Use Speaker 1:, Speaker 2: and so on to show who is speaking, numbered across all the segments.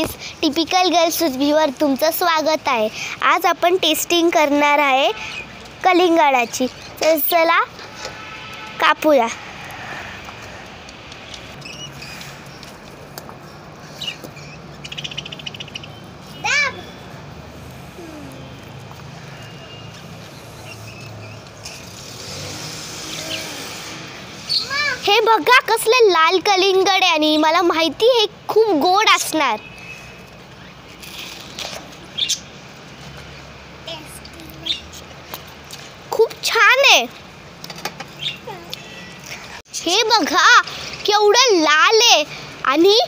Speaker 1: Guys, typical girls सुजभीवर तुमचं स्वागत आहे। आज आपण टेस्टिंग करणार आहे कलिंगडाची। तर चला कापूया। हे बघा कसले लाल कलिंगड आहे आणि मला माहिती आहे खूप गोड असणार। खूप छान आहे। हे बघा केवढं लाल आहे आणि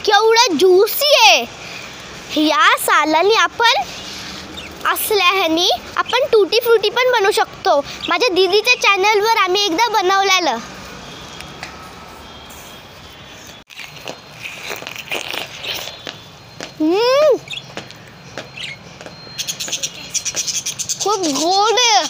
Speaker 1: केवढं ज्यूसी आहे। या सालानी आपण असल्याने आपण टूटी फ्रूटी पण बनवू शकतो। माझ्या दीदीच्या चॅनलवर आम्ही एकदा बनवलेलं। खूप गोड आहे।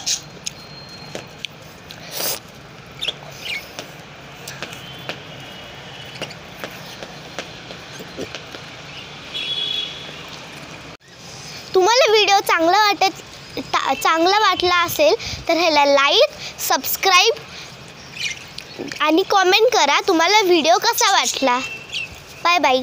Speaker 1: तुम्हाला व्हिडिओ चांगला वाटला असेल तर ह्याला लाईक, सबस्क्राईब आणि कमेंट करा। तुम्हाला व्हिडिओ कसा वाटला। Bye bye.